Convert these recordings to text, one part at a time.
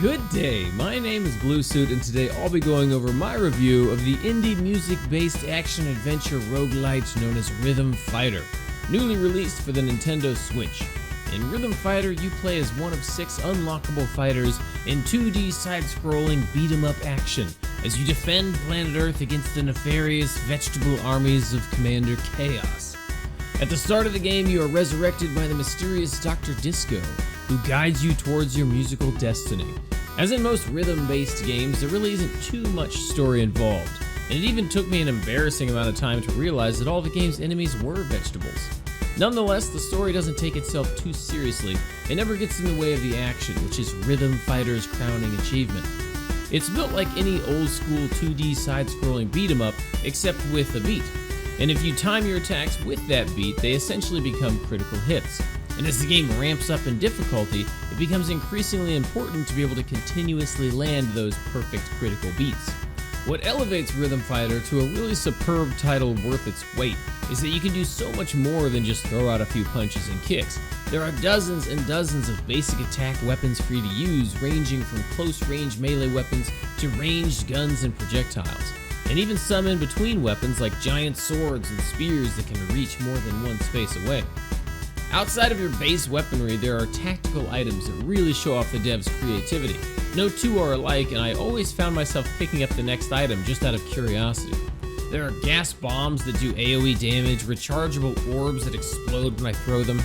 Good day, my name is Bluesuit, and today I'll be going over my review of the indie music-based action-adventure roguelite known as Rhythm Fighter, newly released for the Nintendo Switch. In Rhythm Fighter, you play as one of 6 unlockable fighters in 2D side-scrolling beat-em-up action, as you defend planet Earth against the nefarious vegetable armies of Commander Chaos. At the start of the game, you are resurrected by the mysterious Dr. Disco, who guides you towards your musical destiny. As in most rhythm-based games, there really isn't too much story involved, and it even took me an embarrassing amount of time to realize that all the game's enemies were vegetables. Nonetheless, the story doesn't take itself too seriously. It never gets in the way of the action, which is Rhythm Fighter's crowning achievement. It's built like any old-school 2D side-scrolling beat-em-up, except with a beat. And if you time your attacks with that beat, they essentially become critical hits. And as the game ramps up in difficulty, it becomes increasingly important to be able to continuously land those perfect critical beats. What elevates Rhythm Fighter to a really superb title worth its weight is that you can do so much more than just throw out a few punches and kicks. There are dozens and dozens of basic attack weapons for you to use, ranging from close-range melee weapons to ranged guns and projectiles. And even some in-between weapons like giant swords and spears that can reach more than one space away. Outside of your base weaponry, there are tactical items that really show off the devs' creativity. No two are alike, and I always found myself picking up the next item just out of curiosity. There are gas bombs that do AoE damage, rechargeable orbs that explode when I throw them,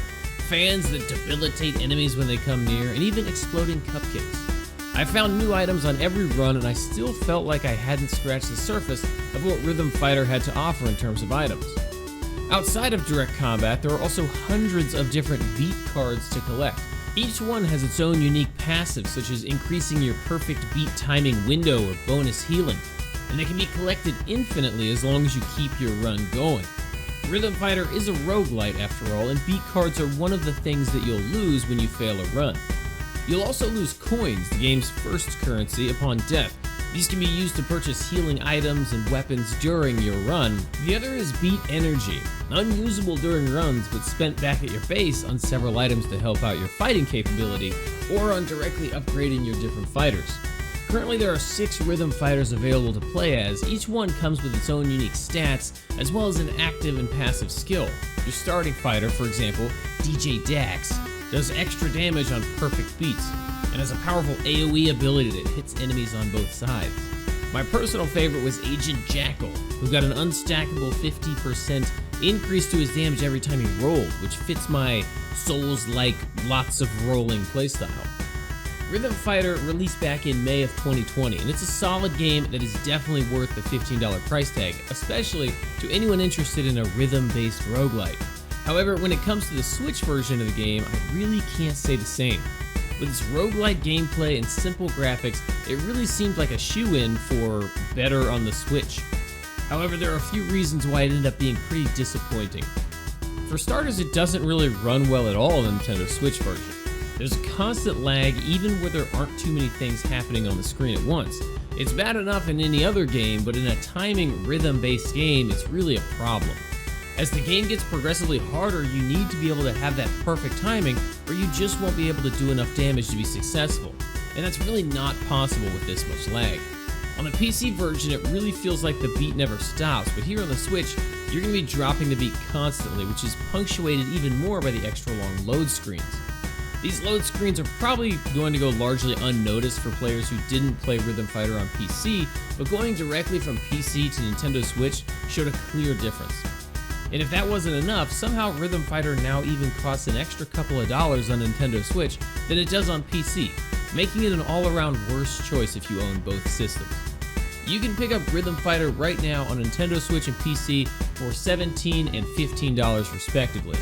fans that debilitate enemies when they come near, and even exploding cupcakes. I found new items on every run, and I still felt like I hadn't scratched the surface of what Rhythm Fighter had to offer in terms of items. Outside of direct combat, there are also hundreds of different beat cards to collect. Each one has its own unique passive, such as increasing your perfect beat timing window or bonus healing, and they can be collected infinitely as long as you keep your run going. Rhythm Fighter is a roguelite after all, and beat cards are one of the things that you'll lose when you fail a run. You'll also lose coins, the game's first currency, upon death. These can be used to purchase healing items and weapons during your run. The other is beat energy, unusable during runs but spent back at your base on several items to help out your fighting capability or on directly upgrading your different fighters. Currently there are 6 Rhythm Fighters available to play as. Each one comes with its own unique stats as well as an active and passive skill. Your starting fighter, for example, DJ Dax, does extra damage on perfect beats and has a powerful AoE ability that hits enemies on both sides. My personal favorite was Agent Jackal, who got an unstackable 50% increase to his damage every time he rolled, which fits my Souls-like lots of rolling playstyle. Rhythm Fighter released back in May of 2020, and it's a solid game that is definitely worth the $15 price tag, especially to anyone interested in a rhythm-based roguelite. However, when it comes to the Switch version of the game, I really can't say the same. With its roguelite gameplay and simple graphics, it really seemed like a shoo-in for better on the Switch. However, there are a few reasons why it ended up being pretty disappointing. For starters, it doesn't really run well at all in the Nintendo Switch version. There's a constant lag even where there aren't too many things happening on the screen at once. It's bad enough in any other game, but in a timing rhythm-based game, it's really a problem. As the game gets progressively harder, you need to be able to have that perfect timing, or you just won't be able to do enough damage to be successful. And that's really not possible with this much lag. On the PC version, it really feels like the beat never stops, but here on the Switch, you're going to be dropping the beat constantly, which is punctuated even more by the extra long load screens. These load screens are probably going to go largely unnoticed for players who didn't play Rhythm Fighter on PC, but going directly from PC to Nintendo Switch showed a clear difference. And if that wasn't enough, somehow Rhythm Fighter now even costs an extra couple of dollars on Nintendo Switch than it does on PC, making it an all-around worse choice if you own both systems. You can pick up Rhythm Fighter right now on Nintendo Switch and PC for $17 and $15 respectively.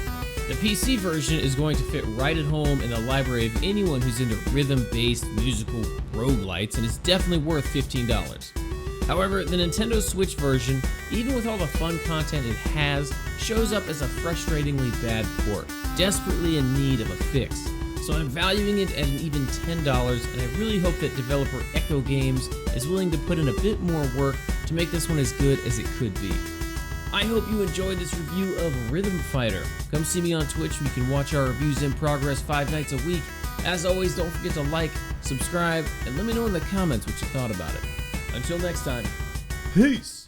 The PC version is going to fit right at home in the library of anyone who's into rhythm-based musical roguelites and is definitely worth $15. However, the Nintendo Switch version, even with all the fun content it has, shows up as a frustratingly bad port, desperately in need of a fix. So I'm valuing it at an even $10, and I really hope that developer Echo Games is willing to put in a bit more work to make this one as good as it could be. I hope you enjoyed this review of Rhythm Fighter. Come see me on Twitch where you can watch our reviews in progress 5 nights a week. As always, don't forget to like, subscribe, and let me know in the comments what you thought about it. Until next time, peace!